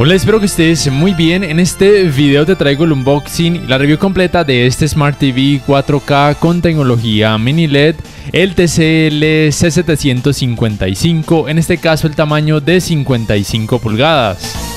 Hola, espero que estés muy bien. En este video te traigo el unboxing y la review completa de este Smart TV 4K con tecnología mini LED, el TCL C755, en este caso el tamaño de 55 pulgadas.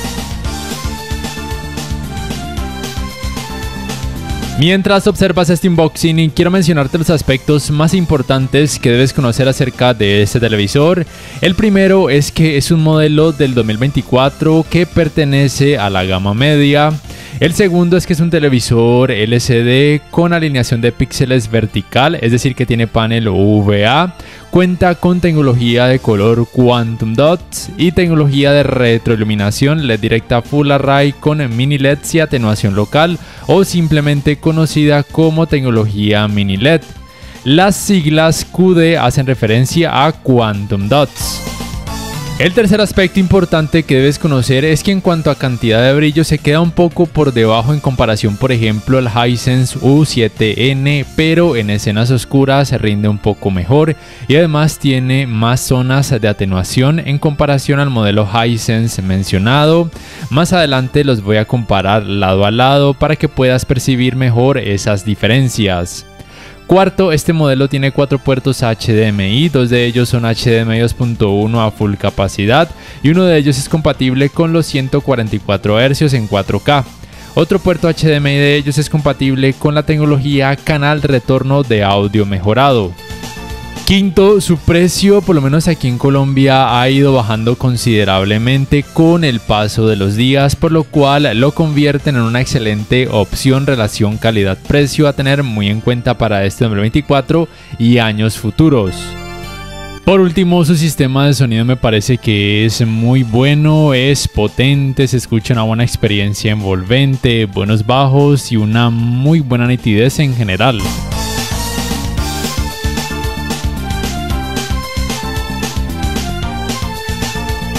Mientras observas este unboxing, quiero mencionarte los aspectos más importantes que debes conocer acerca de este televisor. El primero es que es un modelo del 2024 que pertenece a la gama media. El segundo es que es un televisor LCD con alineación de píxeles vertical, es decir que tiene panel UVA, cuenta con tecnología de color Quantum Dots y tecnología de retroiluminación LED directa Full Array con mini LEDs y atenuación local, o simplemente conocida como tecnología mini LED. Las siglas QD hacen referencia a Quantum Dots. El tercer aspecto importante que debes conocer es que en cuanto a cantidad de brillo se queda un poco por debajo en comparación, por ejemplo, al Hisense U7N, pero en escenas oscuras se rinde un poco mejor y además tiene más zonas de atenuación en comparación al modelo Hisense mencionado. Más adelante los voy a comparar lado a lado para que puedas percibir mejor esas diferencias. Cuarto, este modelo tiene 4 puertos HDMI, 2 de ellos son HDMI 2.1 a full capacidad y uno de ellos es compatible con los 144 Hz en 4K. Otro puerto HDMI de ellos es compatible con la tecnología canal retorno de audio mejorado. Quinto, su precio, por lo menos aquí en Colombia, ha ido bajando considerablemente con el paso de los días, por lo cual lo convierten en una excelente opción relación calidad-precio a tener muy en cuenta para este 2024 y años futuros. Por último, su sistema de sonido me parece que es muy bueno, es potente, se escucha una buena experiencia envolvente, buenos bajos y una muy buena nitidez en general.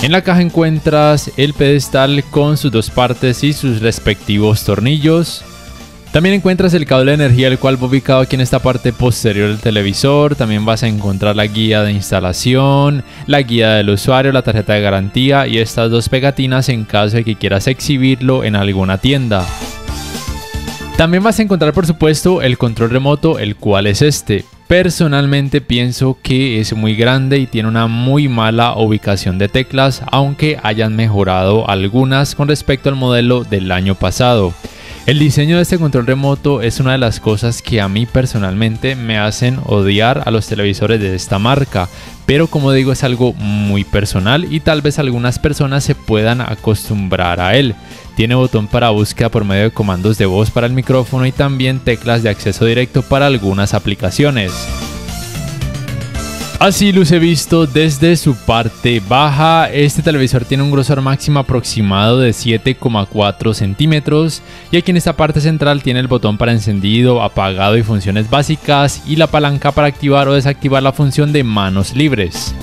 En la caja encuentras el pedestal con sus dos partes y sus respectivos tornillos. También encuentras el cable de energía, el cual va ubicado aquí en esta parte posterior del televisor. También vas a encontrar la guía de instalación, la guía del usuario, la tarjeta de garantía y estas dos pegatinas en caso de que quieras exhibirlo en alguna tienda. También vas a encontrar, por supuesto, el control remoto, el cual es este. Personalmente pienso que es muy grande y tiene una muy mala ubicación de teclas, aunque hayan mejorado algunas con respecto al modelo del año pasado. El diseño de este control remoto es una de las cosas que a mí personalmente me hacen odiar a los televisores de esta marca, pero como digo, es algo muy personal y tal vez algunas personas se puedan acostumbrar a él. Tiene botón para búsqueda por medio de comandos de voz para el micrófono y también teclas de acceso directo para algunas aplicaciones. Así luce visto desde su parte baja. Este televisor tiene un grosor máximo aproximado de 7,4 centímetros y aquí en esta parte central tiene el botón para encendido, apagado y funciones básicas y la palanca para activar o desactivar la función de manos libres.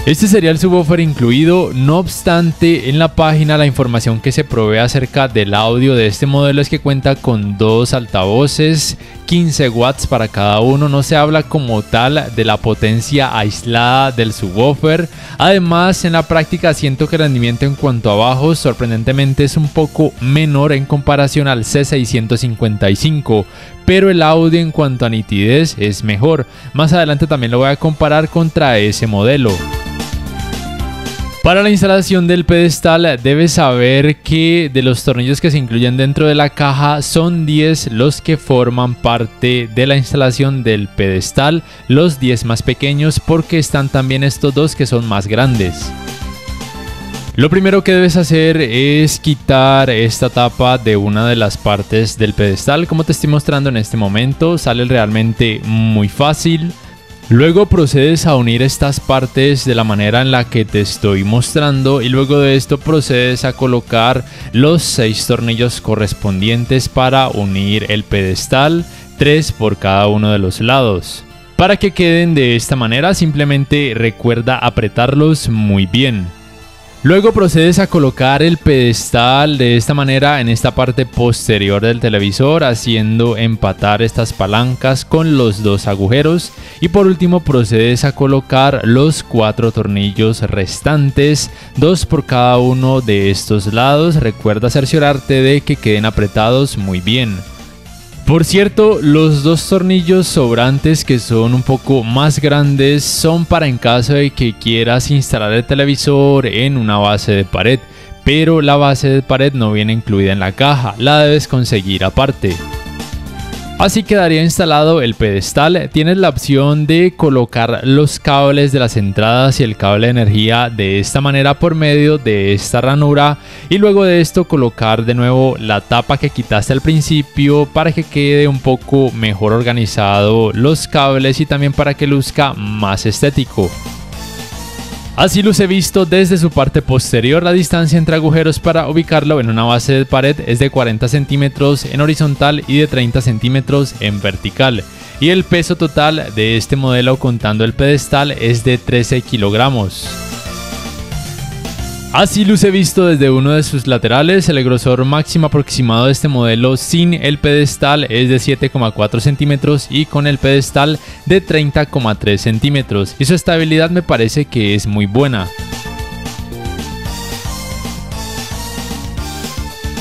Este sería el subwoofer incluido. No obstante, en la página la información que se provee acerca del audio de este modelo es que cuenta con dos altavoces, 15 watts para cada uno. No se habla como tal de la potencia aislada del subwoofer. Además, en la práctica siento que el rendimiento en cuanto a bajos sorprendentemente es un poco menor en comparación al C655, pero el audio en cuanto a nitidez es mejor. Más adelante también lo voy a comparar contra ese modelo. Para la instalación del pedestal debes saber que de los tornillos que se incluyen dentro de la caja son 10 los que forman parte de la instalación del pedestal, los 10 más pequeños porque están también estos dos que son más grandes. Lo primero que debes hacer es quitar esta tapa de una de las partes del pedestal, como te estoy mostrando en este momento. Sale realmente muy fácil. Luego procedes a unir estas partes de la manera en la que te estoy mostrando y luego de esto procedes a colocar los 6 tornillos correspondientes para unir el pedestal, 3 por cada uno de los lados. Para que queden de esta manera simplemente recuerda apretarlos muy bien. Luego procedes a colocar el pedestal de esta manera en esta parte posterior del televisor, haciendo empatar estas palancas con los dos agujeros. Y por último procedes a colocar los 4 tornillos restantes, 2 por cada uno de estos lados. Recuerda cerciorarte de que queden apretados muy bien. Por cierto, los 2 tornillos sobrantes, que son un poco más grandes, son para en caso de que quieras instalar el televisor en una base de pared, pero la base de pared no viene incluida en la caja, la debes conseguir aparte. Así quedaría instalado el pedestal. Tienes la opción de colocar los cables de las entradas y el cable de energía de esta manera por medio de esta ranura, y luego de esto colocar de nuevo la tapa que quitaste al principio para que quede un poco mejor organizado los cables y también para que luzca más estético. Así luce visto desde su parte posterior. La distancia entre agujeros para ubicarlo en una base de pared es de 40 centímetros en horizontal y de 30 centímetros en vertical. Y el peso total de este modelo contando el pedestal es de 13 kilogramos. Así luce visto desde uno de sus laterales. El grosor máximo aproximado de este modelo sin el pedestal es de 7,4 centímetros y con el pedestal de 30,3 centímetros. Y su estabilidad me parece que es muy buena.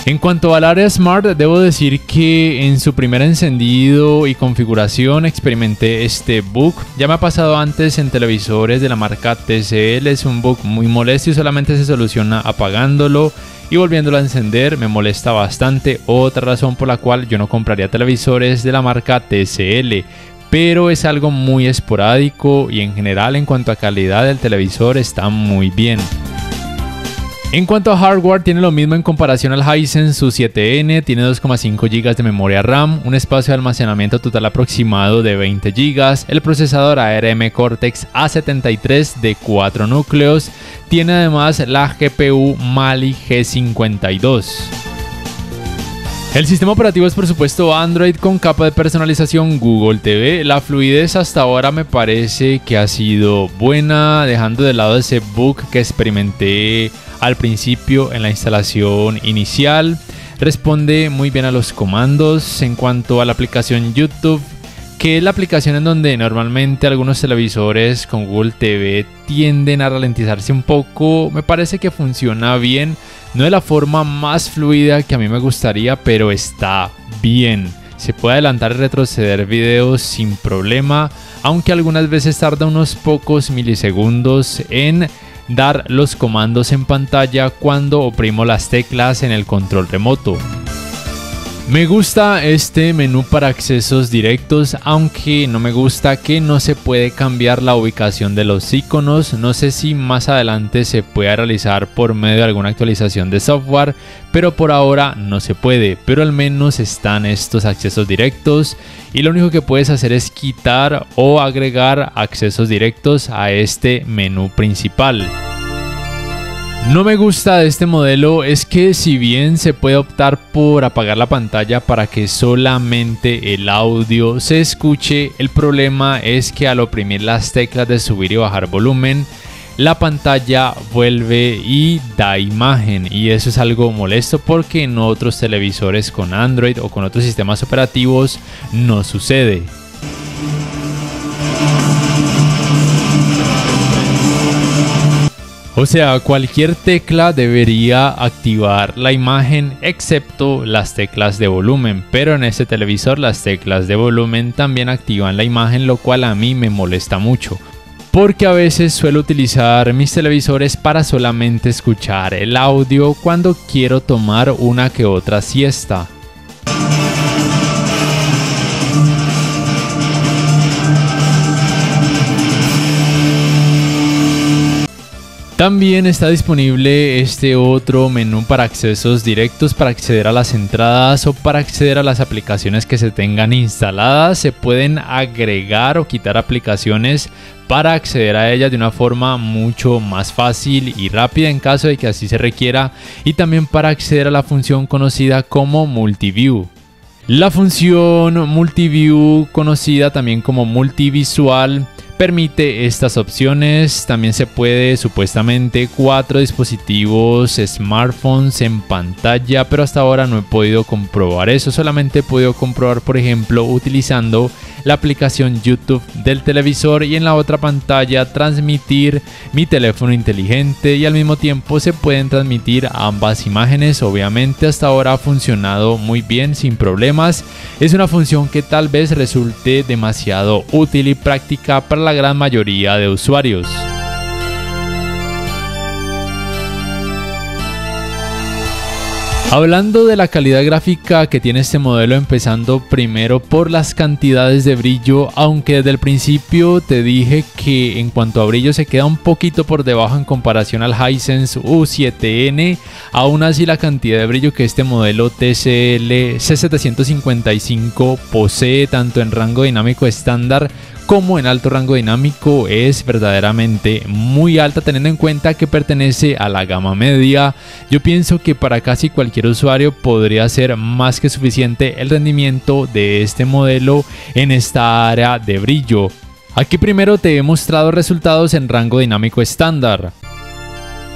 En cuanto al área Smart, debo decir que en su primer encendido y configuración experimenté este bug. Ya me ha pasado antes en televisores de la marca TCL, es un bug muy molesto y solamente se soluciona apagándolo y volviéndolo a encender. Me molesta bastante, otra razón por la cual yo no compraría televisores de la marca TCL. Pero es algo muy esporádico y en general en cuanto a calidad del televisor está muy bien. En cuanto a hardware, tiene lo mismo en comparación al Hisense U7N, tiene 2,5 GB de memoria RAM, un espacio de almacenamiento total aproximado de 20 GB, el procesador ARM Cortex A73 de 4 núcleos, tiene además la GPU Mali G52. El sistema operativo es por supuesto Android con capa de personalización Google TV. La fluidez hasta ahora me parece que ha sido buena, dejando de lado ese bug que experimenté al principio en la instalación inicial. Responde muy bien a los comandos. En cuanto a la aplicación YouTube, que es la aplicación en donde normalmente algunos televisores con Google TV tienden a ralentizarse un poco, me parece que funciona bien. No de la forma más fluida que a mí me gustaría, pero está bien. Se puede adelantar y retroceder videos sin problema, aunque algunas veces tarda unos pocos milisegundos en dar los comandos en pantalla cuando oprimo las teclas en el control remoto. Me gusta este menú para accesos directos, aunque no me gusta que no se puede cambiar la ubicación de los iconos. No sé si más adelante se puede realizar por medio de alguna actualización de software, pero por ahora no se puede. Pero al menos están estos accesos directos y lo único que puedes hacer es quitar o agregar accesos directos a este menú principal. No me gusta de este modelo es que si bien se puede optar por apagar la pantalla para que solamente el audio se escuche, el problema es que al oprimir las teclas de subir y bajar volumen, la pantalla vuelve y da imagen, y eso es algo molesto porque en otros televisores con Android o con otros sistemas operativos no sucede. O sea, cualquier tecla debería activar la imagen excepto las teclas de volumen, pero en este televisor las teclas de volumen también activan la imagen, lo cual a mí me molesta mucho, porque a veces suelo utilizar mis televisores para solamente escuchar el audio cuando quiero tomar una que otra siesta. También está disponible este otro menú para accesos directos para acceder a las entradas o para acceder a las aplicaciones que se tengan instaladas. Se pueden agregar o quitar aplicaciones para acceder a ellas de una forma mucho más fácil y rápida en caso de que así se requiera, y también para acceder a la función conocida como Multiview. La función Multiview, conocida también como multivisual, permite estas opciones. También se puede supuestamente 4 dispositivos smartphones en pantalla, pero hasta ahora no he podido comprobar eso. Solamente he podido comprobar, por ejemplo, utilizando la aplicación YouTube del televisor y en la otra pantalla transmitir mi teléfono inteligente, y al mismo tiempo se pueden transmitir ambas imágenes. Obviamente hasta ahora ha funcionado muy bien sin problemas. Es una función que tal vez resulte demasiado útil y práctica para la gran mayoría de usuarios. Hablando de la calidad gráfica que tiene este modelo, empezando primero por las cantidades de brillo, aunque desde el principio te dije que en cuanto a brillo se queda un poquito por debajo en comparación al Hisense U7N, aún así la cantidad de brillo que este modelo TCL C755 posee tanto en rango dinámico estándar como en alto rango dinámico es verdaderamente muy alta, teniendo en cuenta que pertenece a la gama media. Yo pienso que para casi cualquier usuario podría ser más que suficiente el rendimiento de este modelo en esta área de brillo. Aquí primero te he mostrado resultados en rango dinámico estándar.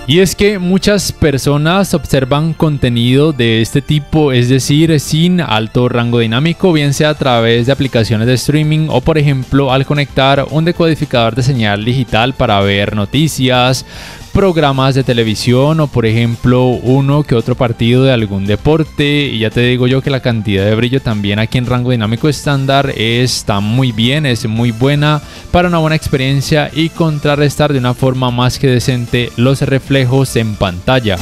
Y es que muchas personas observan contenido de este tipo, es decir, sin alto rango dinámico, bien sea a través de aplicaciones de streaming o por ejemplo al conectar un decodificador de señal digital para ver noticias, programas de televisión o por ejemplo uno que otro partido de algún deporte. Y ya te digo yo que la cantidad de brillo también aquí en rango dinámico estándar está muy bien, es muy buena para una buena experiencia y contrarrestar de una forma más que decente los reflejos en pantalla.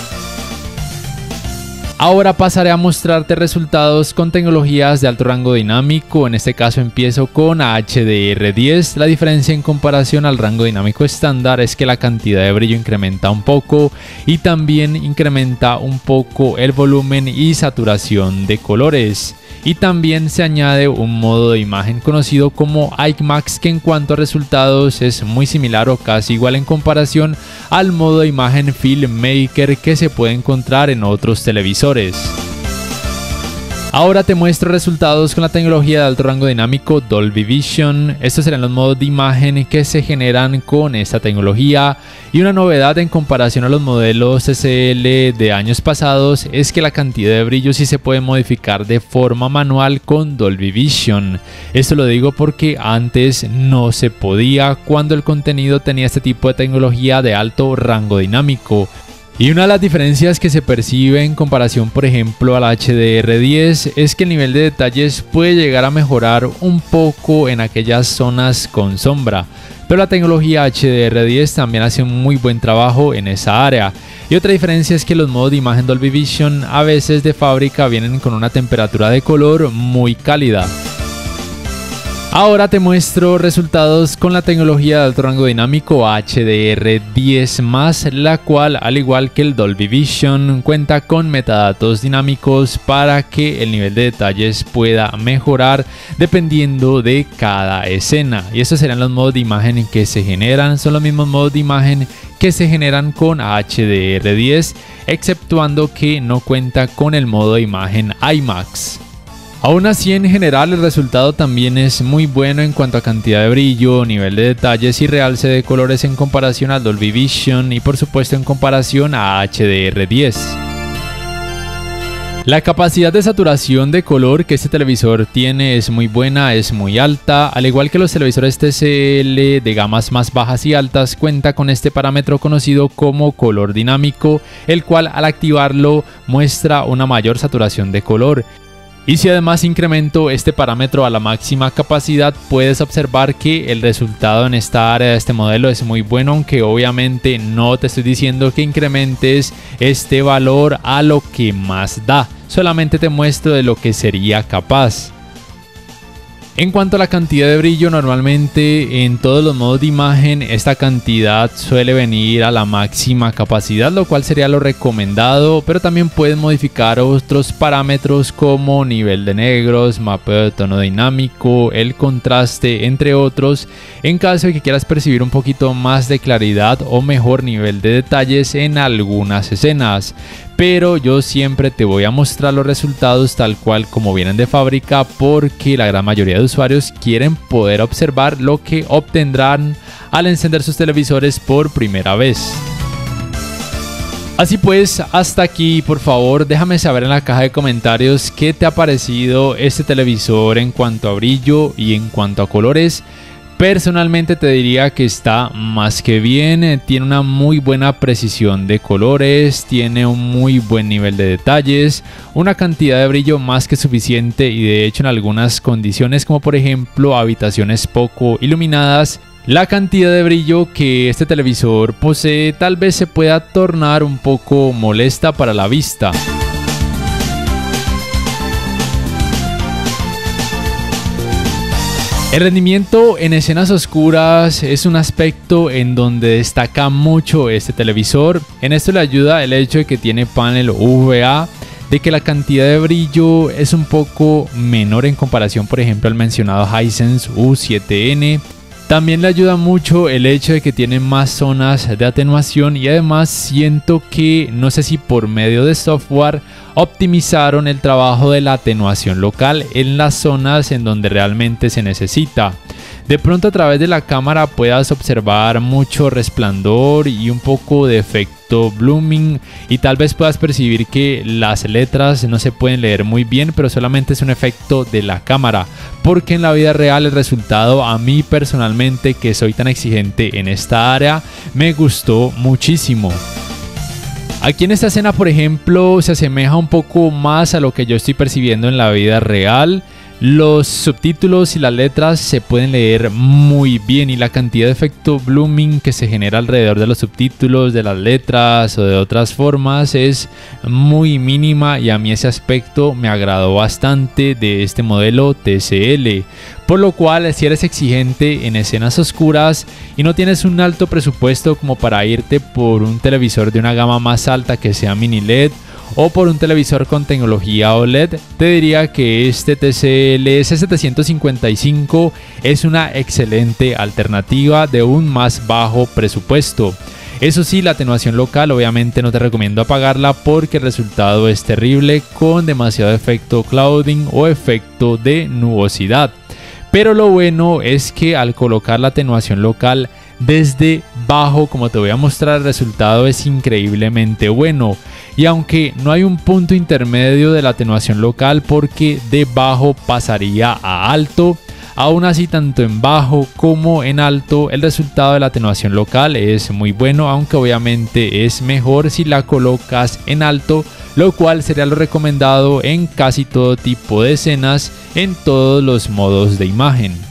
Ahora pasaré a mostrarte resultados con tecnologías de alto rango dinámico. En este caso empiezo con HDR10. La diferencia en comparación al rango dinámico estándar es que la cantidad de brillo incrementa un poco y también incrementa un poco el volumen y saturación de colores. Y también se añade un modo de imagen conocido como IMAX, que en cuanto a resultados es muy similar o casi igual en comparación al modo de imagen Filmmaker que se puede encontrar en otros televisores. Ahora te muestro resultados con la tecnología de alto rango dinámico Dolby Vision. Estos serán los modos de imagen que se generan con esta tecnología. Y una novedad en comparación a los modelos TCL de años pasados es que la cantidad de brillo sí se puede modificar de forma manual con Dolby Vision. Esto lo digo porque antes no se podía cuando el contenido tenía este tipo de tecnología de alto rango dinámico. Y una de las diferencias que se percibe en comparación por ejemplo al HDR10 es que el nivel de detalles puede llegar a mejorar un poco en aquellas zonas con sombra, pero la tecnología HDR10 también hace un muy buen trabajo en esa área. Y otra diferencia es que los modos de imagen Dolby Vision a veces de fábrica vienen con una temperatura de color muy cálida. Ahora te muestro resultados con la tecnología de alto rango dinámico HDR10+, la cual, al igual que el Dolby Vision, cuenta con metadatos dinámicos para que el nivel de detalles pueda mejorar dependiendo de cada escena. Y estos serán los modos de imagen que se generan, son los mismos modos de imagen que se generan con HDR10, exceptuando que no cuenta con el modo de imagen IMAX. Aún así, en general el resultado también es muy bueno en cuanto a cantidad de brillo, nivel de detalles y realce de colores en comparación al Dolby Vision y por supuesto en comparación a HDR10. La capacidad de saturación de color que este televisor tiene es muy buena, es muy alta, al igual que los televisores TCL de gamas más bajas y altas, cuenta con este parámetro conocido como color dinámico, el cual al activarlo muestra una mayor saturación de color. Y si además incremento este parámetro a la máxima capacidad, puedes observar que el resultado en esta área de este modelo es muy bueno, aunque obviamente no te estoy diciendo que incrementes este valor a lo que más da, solamente te muestro de lo que sería capaz. En cuanto a la cantidad de brillo, normalmente en todos los modos de imagen esta cantidad suele venir a la máxima capacidad, lo cual sería lo recomendado, pero también puedes modificar otros parámetros como nivel de negros, mapeo de tono dinámico, el contraste, entre otros, en caso de que quieras percibir un poquito más de claridad o mejor nivel de detalles en algunas escenas. pero yo siempre te voy a mostrar los resultados tal cual como vienen de fábrica, porque la gran mayoría de usuarios quieren poder observar lo que obtendrán al encender sus televisores por primera vez. Así pues, hasta aquí, por favor déjame saber en la caja de comentarios qué te ha parecido este televisor en cuanto a brillo y en cuanto a colores. Personalmente te diría que está más que bien, tiene una muy buena precisión de colores, tiene un muy buen nivel de detalles, una cantidad de brillo más que suficiente y de hecho en algunas condiciones como por ejemplo habitaciones poco iluminadas, la cantidad de brillo que este televisor posee tal vez se pueda tornar un poco molesta para la vista. El rendimiento en escenas oscuras es un aspecto en donde destaca mucho este televisor. En esto le ayuda el hecho de que tiene panel UVA, de que la cantidad de brillo es un poco menor en comparación por ejemplo al mencionado Hisense U7N. También le ayuda mucho el hecho de que tiene más zonas de atenuación y además siento que no sé si por medio de software optimizaron el trabajo de la atenuación local en las zonas en donde realmente se necesita. De pronto a través de la cámara puedas observar mucho resplandor y un poco de efecto blooming y tal vez puedas percibir que las letras no se pueden leer muy bien, pero solamente es un efecto de la cámara, porque en la vida real el resultado a mí personalmente, que soy tan exigente en esta área, me gustó muchísimo. Aquí en esta escena por ejemplo se asemeja un poco más a lo que yo estoy percibiendo en la vida real. Los subtítulos y las letras se pueden leer muy bien y la cantidad de efecto blooming que se genera alrededor de los subtítulos, de las letras o de otras formas es muy mínima y a mí ese aspecto me agradó bastante de este modelo TCL. Por lo cual si eres exigente en escenas oscuras y no tienes un alto presupuesto como para irte por un televisor de una gama más alta que sea mini LED o por un televisor con tecnología OLED, te diría que este TCL C755 es una excelente alternativa de un más bajo presupuesto. Eso sí, la atenuación local obviamente no te recomiendo apagarla porque el resultado es terrible con demasiado efecto clouding o efecto de nubosidad. Pero lo bueno es que al colocar la atenuación local desde bajo, como te voy a mostrar, el resultado es increíblemente bueno. Y aunque no hay un punto intermedio de la atenuación local porque de bajo pasaría a alto, aún así tanto en bajo como en alto el resultado de la atenuación local es muy bueno, aunque obviamente es mejor si la colocas en alto, lo cual sería lo recomendado en casi todo tipo de escenas en todos los modos de imagen.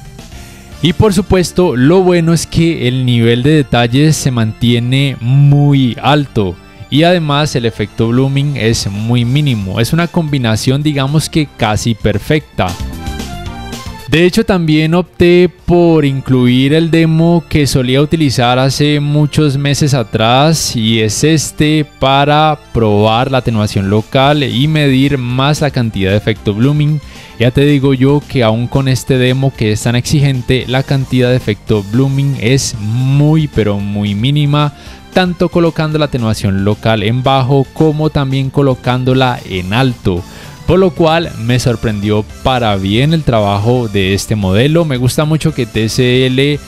Y por supuesto lo bueno es que el nivel de detalles se mantiene muy alto. Y además el efecto blooming es muy mínimo, es una combinación digamos que casi perfecta. De hecho también opté por incluir el demo que solía utilizar hace muchos meses atrás y es este para probar la atenuación local y medir más la cantidad de efecto blooming. Ya te digo yo que aún con este demo que es tan exigente, la cantidad de efecto blooming es muy pero muy mínima, tanto colocando la atenuación local en bajo como también colocándola en alto. Por lo cual me sorprendió para bien el trabajo de este modelo. Me gusta mucho que TCL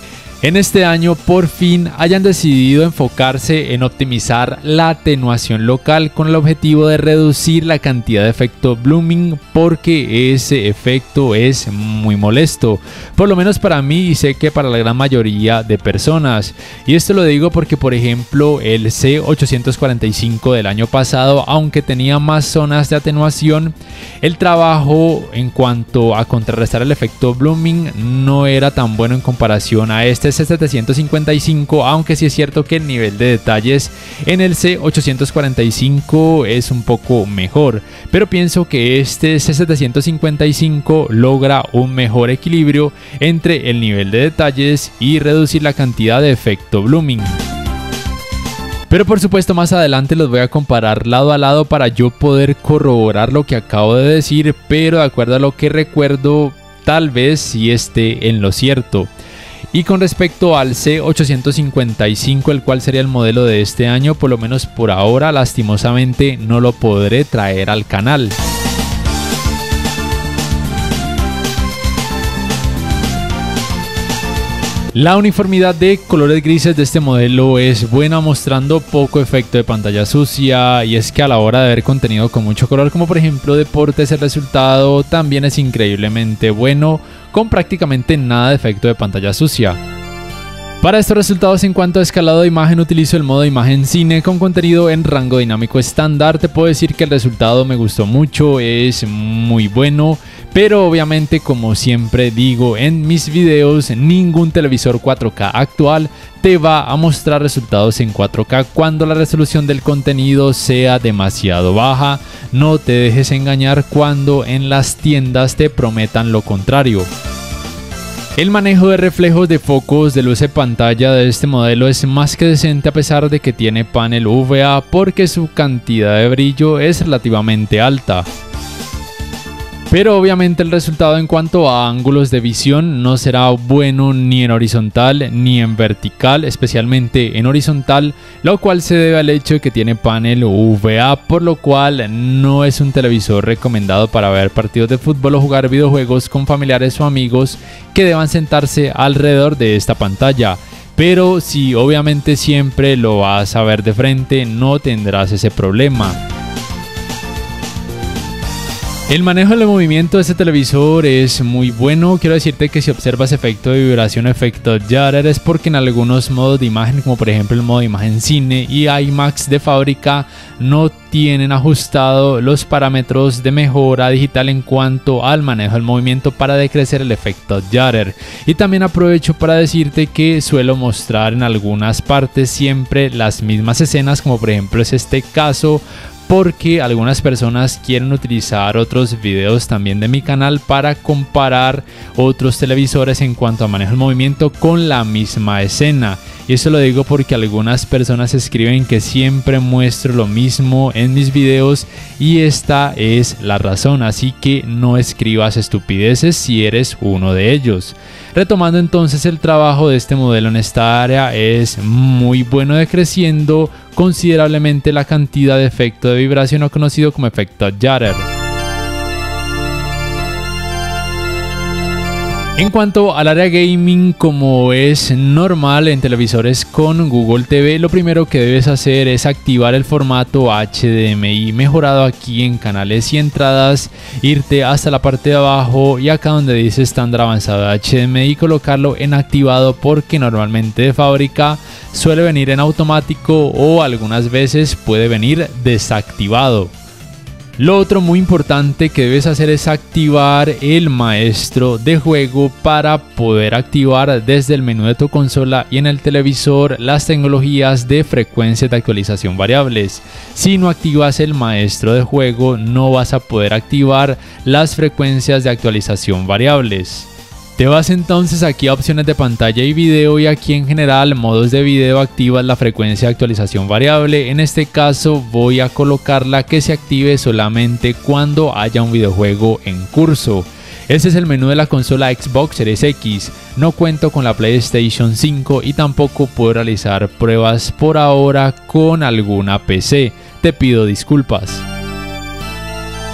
en este año por fin hayan decidido enfocarse en optimizar la atenuación local con el objetivo de reducir la cantidad de efecto blooming, porque ese efecto es muy molesto, por lo menos para mí y sé que para la gran mayoría de personas. Y esto lo digo porque por ejemplo el C845 del año pasado, aunque tenía más zonas de atenuación, el trabajo en cuanto a contrarrestar el efecto blooming no era tan bueno en comparación a este C755, aunque sí es cierto que el nivel de detalles en el C845 es un poco mejor, pero pienso que este C755 logra un mejor equilibrio entre el nivel de detalles y reducir la cantidad de efecto blooming. Pero por supuesto más adelante los voy a comparar lado a lado para yo poder corroborar lo que acabo de decir, pero de acuerdo a lo que recuerdo tal vez sí esté en lo cierto. Y con respecto al C855, el cual sería el modelo de este año, por lo menos por ahora, lastimosamente no lo podré traer al canal. La uniformidad de colores grises de este modelo es buena, mostrando poco efecto de pantalla sucia, y es que a la hora de ver contenido con mucho color, como por ejemplo deportes, el resultado también es increíblemente bueno, con prácticamente nada de efecto de pantalla sucia. Para estos resultados en cuanto a escalado de imagen, utilizo el modo de imagen cine con contenido en rango dinámico estándar. Te puedo decir que el resultado me gustó mucho, es muy bueno, pero obviamente, como siempre digo en mis videos, ningún televisor 4K actual te va a mostrar resultados en 4K cuando la resolución del contenido sea demasiado baja. No te dejes engañar cuando en las tiendas te prometan lo contrario. El manejo de reflejos de focos de luz de pantalla de este modelo es más que decente, a pesar de que tiene panel UVA, porque su cantidad de brillo es relativamente alta. Pero obviamente el resultado en cuanto a ángulos de visión no será bueno ni en horizontal ni en vertical, especialmente en horizontal, lo cual se debe al hecho de que tiene panel UVA, por lo cual no es un televisor recomendado para ver partidos de fútbol o jugar videojuegos con familiares o amigos que deban sentarse alrededor de esta pantalla. Pero si obviamente siempre lo vas a ver de frente, no tendrás ese problema. El manejo del movimiento de este televisor es muy bueno. Quiero decirte que si observas efecto de vibración o efecto Jutter, es porque en algunos modos de imagen, como por ejemplo el modo de imagen cine y IMAX de fábrica, no tienen ajustado los parámetros de mejora digital en cuanto al manejo del movimiento para decrecer el efecto Jutter. Y también aprovecho para decirte que suelo mostrar en algunas partes siempre las mismas escenas, como por ejemplo es este caso, porque algunas personas quieren utilizar otros videos también de mi canal para comparar otros televisores en cuanto a manejo del movimiento con la misma escena. Y eso lo digo porque algunas personas escriben que siempre muestro lo mismo en mis videos, y esta es la razón, así que no escribas estupideces si eres uno de ellos. Retomando entonces, el trabajo de este modelo en esta área es muy bueno, decreciendo considerablemente la cantidad de efecto de vibración, o conocido como efecto Jutter. En cuanto al área gaming, como es normal en televisores con Google TV, lo primero que debes hacer es activar el formato HDMI mejorado aquí en canales y entradas, irte hasta la parte de abajo y acá donde dice estándar avanzado de HDMI, colocarlo en activado, porque normalmente de fábrica suele venir en automático o algunas veces puede venir desactivado. Lo otro muy importante que debes hacer es activar el maestro de juego para poder activar desde el menú de tu consola y en el televisor las tecnologías de frecuencias de actualización variables. Si no activas el maestro de juego, no vas a poder activar las frecuencias de actualización variables. Te vas entonces aquí a opciones de pantalla y video, y aquí en general modos de video activas la frecuencia de actualización variable. En este caso voy a colocarla que se active solamente cuando haya un videojuego en curso. Este es el menú de la consola Xbox Series X. No cuento con la PlayStation 5 y tampoco puedo realizar pruebas por ahora con alguna PC. Te pido disculpas.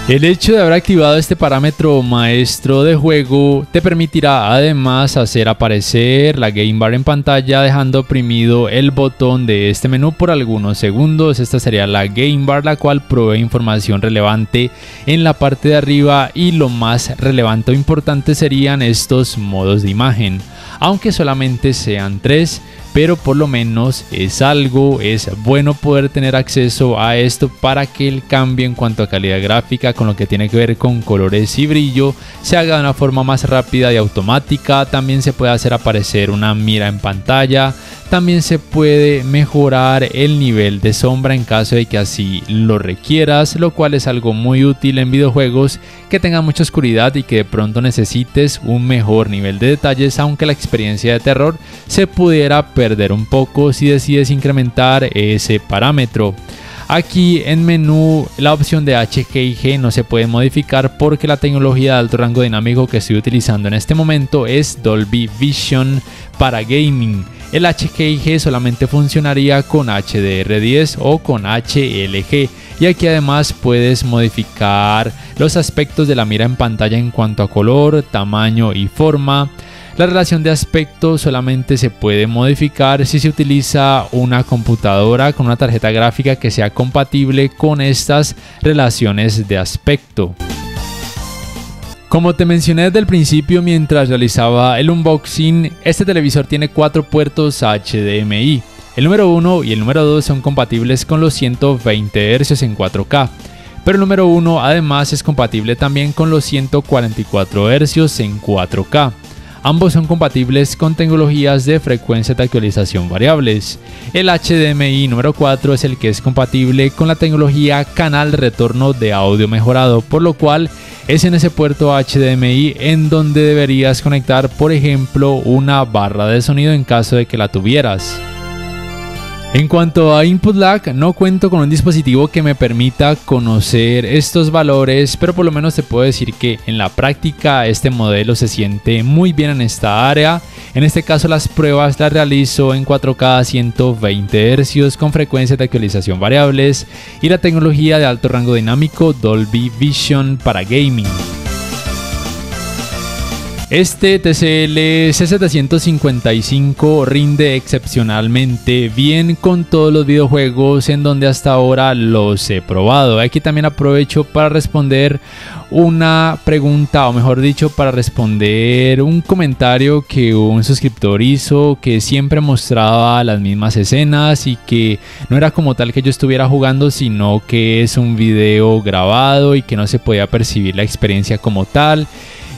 El hecho de haber activado este parámetro maestro de juego te permitirá además hacer aparecer la Game Bar en pantalla, dejando oprimido el botón de este menú por algunos segundos. Esta sería la Game Bar, la cual provee información relevante en la parte de arriba, y lo más relevante o importante serían estos modos de imagen, aunque solamente sean 3. Pero por lo menos es algo, es bueno poder tener acceso a esto para que el cambio en cuanto a calidad gráfica con lo que tiene que ver con colores y brillo se haga de una forma más rápida y automática. También se puede hacer aparecer una mira en pantalla. También se puede mejorar el nivel de sombra en caso de que así lo requieras, lo cual es algo muy útil en videojuegos que tengan mucha oscuridad y que de pronto necesites un mejor nivel de detalles, aunque la experiencia de terror se pudiera perder un poco si decides incrementar ese parámetro. Aquí en menú la opción de HKG no se puede modificar porque la tecnología de alto rango dinámico que estoy utilizando en este momento es Dolby Vision para gaming. El HKG solamente funcionaría con HDR10 o con HLG, y aquí además puedes modificar los aspectos de la mira en pantalla en cuanto a color, tamaño y forma. La relación de aspecto solamente se puede modificar si se utiliza una computadora con una tarjeta gráfica que sea compatible con estas relaciones de aspecto. Como te mencioné desde el principio mientras realizaba el unboxing, este televisor tiene 4 puertos HDMI. El número 1 y el número 2 son compatibles con los 120 Hz en 4K, pero el número 1 además es compatible también con los 144 Hz en 4K. Ambos son compatibles con tecnologías de frecuencia de actualización variables. El HDMI número 4 es el que es compatible con la tecnología canal retorno de audio mejorado, por lo cual es en ese puerto HDMI en donde deberías conectar, por ejemplo, una barra de sonido en caso de que la tuvieras. En cuanto a input lag, no cuento con un dispositivo que me permita conocer estos valores, pero por lo menos te puedo decir que en la práctica este modelo se siente muy bien en esta área. En este caso las pruebas las realizo en 4K a 120 Hz con frecuencias de actualización variables y la tecnología de alto rango dinámico Dolby Vision para gaming. Este TCL C755 rinde excepcionalmente bien con todos los videojuegos en donde hasta ahora los he probado. Aquí también aprovecho para responder una pregunta, o mejor dicho, para responder un comentario que un suscriptor hizo, que siempre mostraba las mismas escenas y que no era como tal que yo estuviera jugando, sino que es un video grabado y que no se podía percibir la experiencia como tal.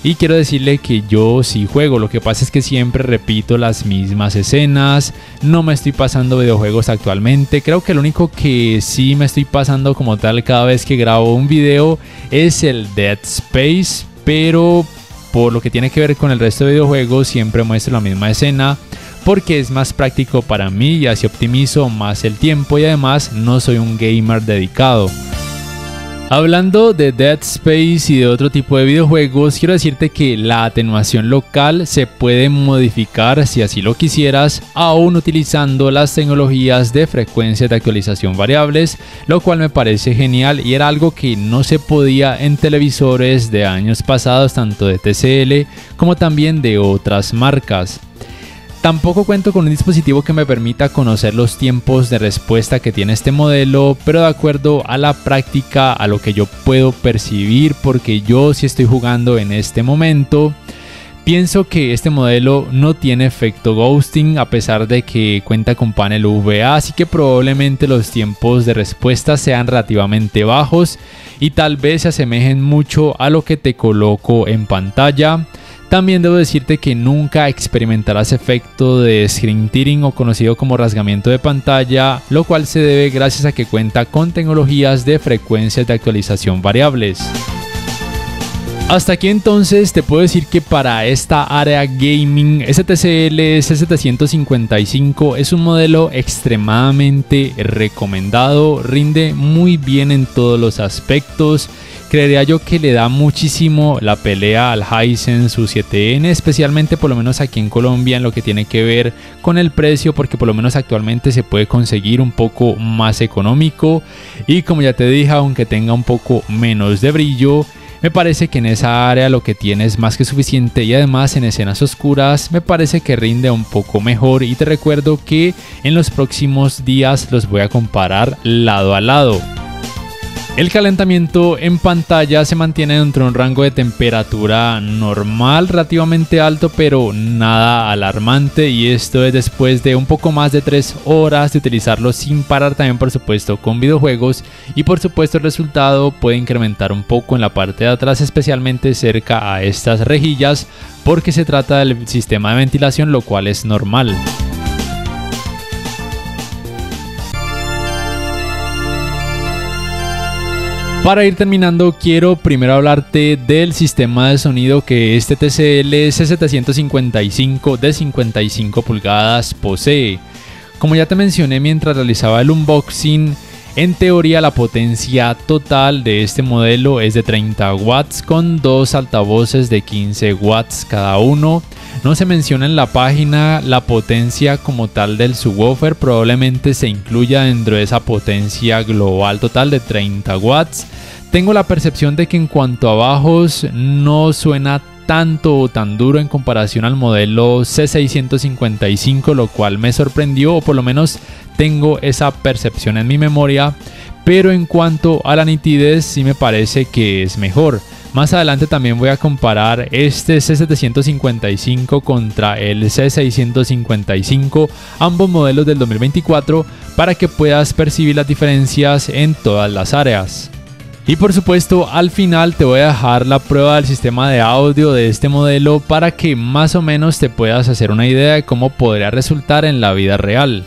Y quiero decirle que yo sí juego, lo que pasa es que siempre repito las mismas escenas, no me estoy pasando videojuegos actualmente. Creo que lo único que sí me estoy pasando como tal cada vez que grabo un video es el Dead Space, pero por lo que tiene que ver con el resto de videojuegos siempre muestro la misma escena porque es más práctico para mí y así optimizo más el tiempo, y además no soy un gamer dedicado. Hablando de Dead Space y de otro tipo de videojuegos, quiero decirte que la atenuación local se puede modificar si así lo quisieras, aún utilizando las tecnologías de frecuencia de actualización variables, lo cual me parece genial y era algo que no se podía en televisores de años pasados, tanto de TCL como también de otras marcas. Tampoco cuento con un dispositivo que me permita conocer los tiempos de respuesta que tiene este modelo, pero de acuerdo a la práctica, a lo que yo puedo percibir, porque yo sí estoy jugando en este momento, pienso que este modelo no tiene efecto ghosting a pesar de que cuenta con panel VA, así que probablemente los tiempos de respuesta sean relativamente bajos y tal vez se asemejen mucho a lo que te coloco en pantalla. También debo decirte que nunca experimentarás efecto de screen tearing o conocido como rasgamiento de pantalla, lo cual se debe gracias a que cuenta con tecnologías de frecuencias de actualización variables. Hasta aquí entonces te puedo decir que para esta área gaming, este TCL C755 es un modelo extremadamente recomendado, rinde muy bien en todos los aspectos. Creería yo que le da muchísimo la pelea al Hisense U7N, especialmente por lo menos aquí en Colombia en lo que tiene que ver con el precio, porque por lo menos actualmente se puede conseguir un poco más económico y como ya te dije, aunque tenga un poco menos de brillo, me parece que en esa área lo que tiene es más que suficiente y además en escenas oscuras me parece que rinde un poco mejor, y te recuerdo que en los próximos días los voy a comparar lado a lado. El calentamiento en pantalla se mantiene dentro de un rango de temperatura normal, relativamente alto, pero nada alarmante, y esto es después de un poco más de 3 horas de utilizarlo sin parar, también por supuesto con videojuegos, y por supuesto el resultado puede incrementar un poco en la parte de atrás, especialmente cerca a estas rejillas, porque se trata del sistema de ventilación, lo cual es normal. Para ir terminando, quiero primero hablarte del sistema de sonido que este TCL C755 de 55 pulgadas posee. Como ya te mencioné mientras realizaba el unboxing, En teoría la potencia total de este modelo es de 30 watts con dos altavoces de 15 watts cada uno. No se menciona en la página la potencia como tal del subwoofer, probablemente se incluya dentro de esa potencia global total de 30 watts. Tengo la percepción de que en cuanto a bajos no suena tanto o tan duro en comparación al modelo C655, lo cual me sorprendió, o por lo menos tengo esa percepción en mi memoria, pero en cuanto a la nitidez sí me parece que es mejor. Más adelante también voy a comparar este C755 contra el C655, ambos modelos del 2024, para que puedas percibir las diferencias en todas las áreas. Y por supuesto, al final te voy a dejar la prueba del sistema de audio de este modelo para que más o menos te puedas hacer una idea de cómo podría resultar en la vida real.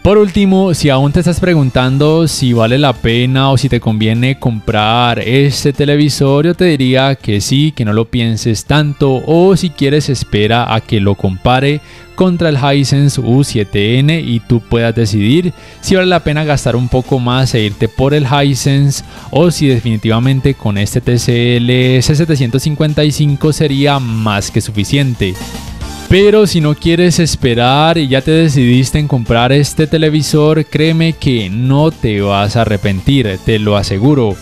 Por último, si aún te estás preguntando si vale la pena o si te conviene comprar este televisor, yo te diría que sí, que no lo pienses tanto, o si quieres espera a que lo compare contra el Hisense U7N y tú puedas decidir si vale la pena gastar un poco más e irte por el Hisense, o si definitivamente con este TCL C755 sería más que suficiente. Pero si no quieres esperar y ya te decidiste en comprar este televisor, créeme que no te vas a arrepentir, te lo aseguro.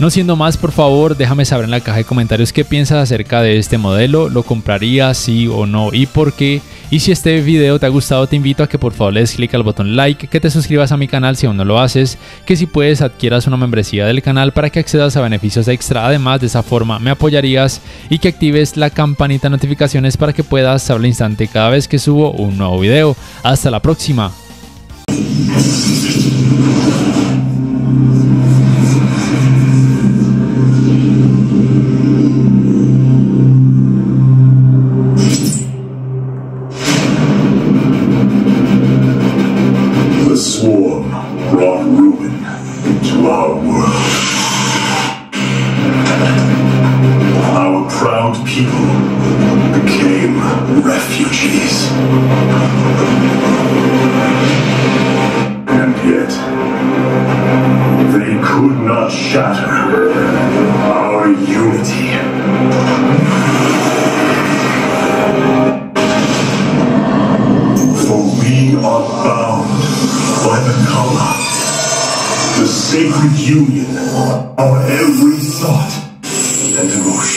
No siendo más, por favor, déjame saber en la caja de comentarios qué piensas acerca de este modelo, lo comprarías sí o no y por qué. Y si este video te ha gustado, te invito a que por favor le des clic al botón like, que te suscribas a mi canal si aún no lo haces, que si puedes adquieras una membresía del canal para que accedas a beneficios extra. Además, de esa forma me apoyarías, y que actives la campanita de notificaciones para que puedas saber al instante cada vez que subo un nuevo video. Hasta la próxima. Brought ruin to our world. Our proud people became refugees. And yet, they could not shatter our unity. For we are bound by the color, the sacred union of every thought and emotion.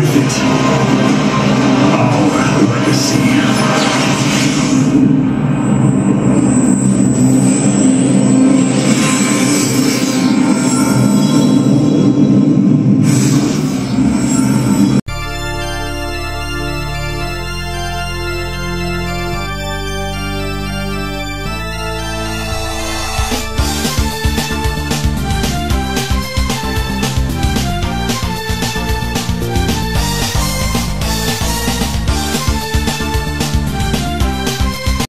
with it, our legacy.